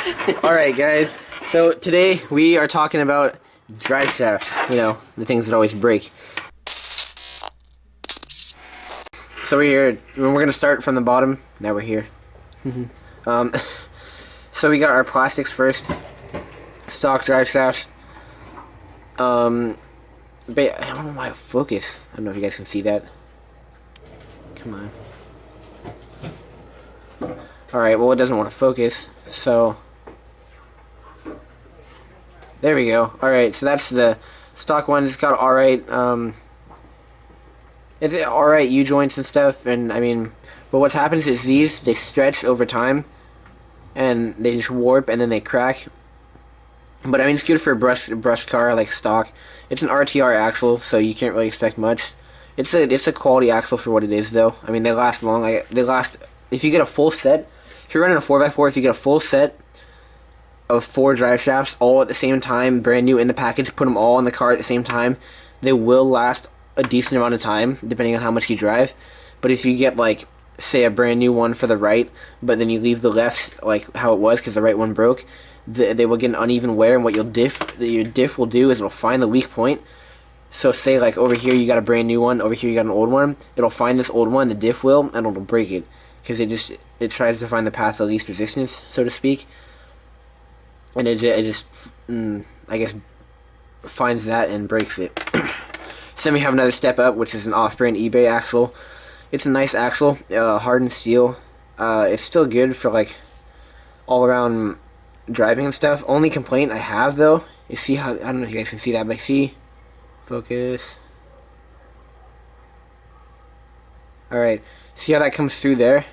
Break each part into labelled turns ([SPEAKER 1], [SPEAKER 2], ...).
[SPEAKER 1] Alright guys, so today we are talking about drive shafts, you know, the things that always break. So we're gonna start from the bottom. Now we're here. So we got our plastics first. Stock drive shafts. But I don't know why I focus. I don't know if you guys can see that. Come on. Alright, well it doesn't want to focus, so there we go. Alright, so that's the stock one. It's got alright, it's alright U-joints and stuff, and I mean, but what happens is they stretch over time, and they just warp, and then they crack. But I mean, it's good for a brush car, like stock. It's an RTR axle, so you can't really expect much. It's a quality axle for what it is, though. I mean, they last long. They last, if you get a full set, if you're running a 4x4, if you get a full set of 4 drive shafts all at the same time, brand new in the package, put them all in the car at the same time, they will last a decent amount of time, depending on how much you drive. But if you get, like, say a brand new one for the right, but then you leave the left like how it was because the right one broke, they will get an uneven wear, and what your diff will do is it'll find the weak point. So say like over here you got a brand new one, over here you got an old one, it'll find this old one, the diff will, and it'll break it, because it tries to find the path of least resistance, so to speak, and it just I guess finds that and breaks it. So then we have another step up, which is an off-brand eBay axle. It's a nice axle, hardened steel. It's still good for like all around driving and stuff. Only complaint I have though is, see how, I don't know if you guys can see that, but see, focus. Alright, see how that comes through there?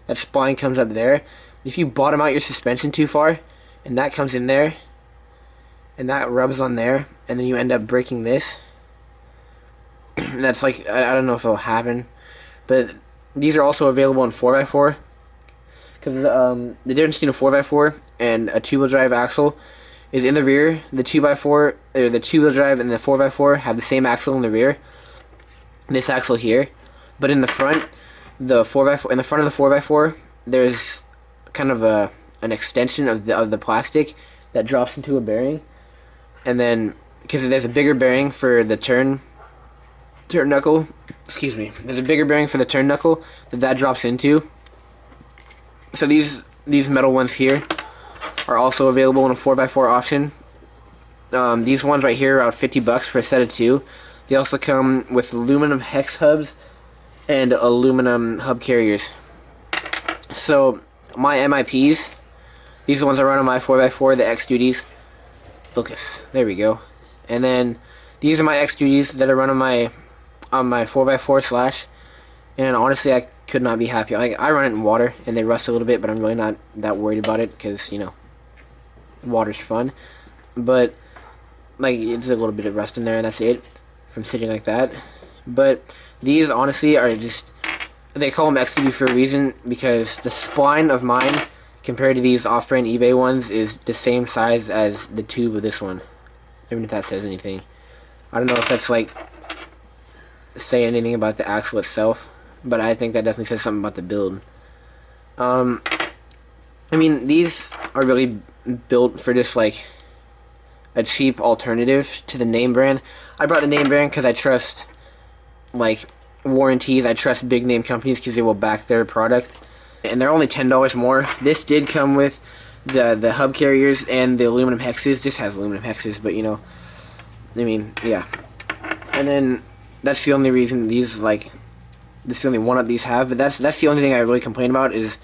[SPEAKER 1] That spline comes up there. If you bottom out your suspension too far, and that comes in there, and that rubs on there, and then you end up breaking this, and that's like, I don't know if it'll happen, but these are also available in 4x4, because the difference between a 4x4 and a two-wheel drive axle is in the rear. The 2x4, or the two-wheel drive and the 4x4 have the same axle in the rear, this axle here, but in the front, the 4x4, in the front of the 4x4, there's kind of an extension of the plastic that drops into a bearing, and then because there's a bigger bearing for the turn knuckle, excuse me, there's a bigger bearing for the turn knuckle that drops into. So these metal ones here are also available in a 4x4 option. These ones right here are about $50 for a set of 2. They also come with aluminum hex hubs and aluminum hub carriers. So my MIPs, these are the ones I run on my 4x4, the X-Duties. Focus. There we go. And then these are my X-Duties that I run on my 4x4 slash. And honestly, I could not be happier. Like, I run it in water, and they rust a little bit, but I'm really not that worried about it, because, you know, water's fun. But, like, it's a little bit of rust in there, and that's it, from sitting like that. But these, honestly, are just, they call them X-Duty for a reason, because the spline of mine, compared to these off-brand eBay ones, is the same size as the tube of this one. Even if that says anything. I don't know if that's, like, say anything about the axle itself, but I think that definitely says something about the build. I mean, these are really built for just like a cheap alternative to the name brand. I brought the name brand because I trust like warranties. I trust big name companies because they will back their product, and they're only $10 more. This did come with the hub carriers and the aluminum hexes. This has aluminum hexes, but you know, I mean, yeah. And then that's the only reason these, like, this is the only one of these have, but that's the only thing I really complain about, is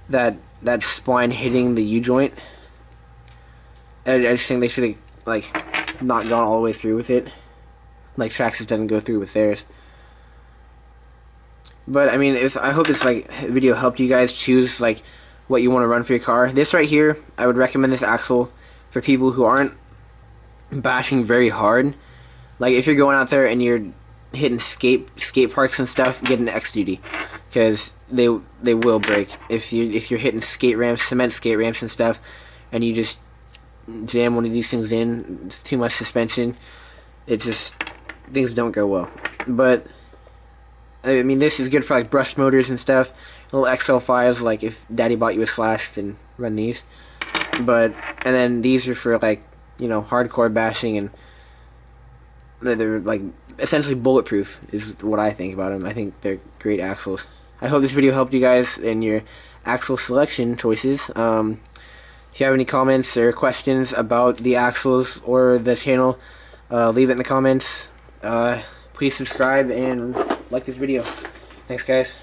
[SPEAKER 1] that spline hitting the U-joint. I just think they should have, like, not gone all the way through with it. Like, Traxxas doesn't go through with theirs. But, I mean, I hope this, like, video helped you guys choose, like, what you want to run for your car. This right here, I would recommend this axle for people who aren't bashing very hard. Like, if you're going out there and you're hitting skate parks and stuff, get an X-Duty, because they will break. If you're hitting skate ramps, cement skate ramps and stuff, and you just jam one of these things in, it's too much suspension, it just, things don't go well. But I mean, this is good for like brush motors and stuff. Little XL5s, like if Daddy bought you a Slash, then run these. But and then these are for like, you know, hardcore bashing, and they're like essentially bulletproof is what I think about them. I think they're great axles. I hope this video helped you guys in your axle selection choices. If you have any comments or questions about the axles or the channel, leave it in the comments. Please subscribe and like this video. Thanks, guys.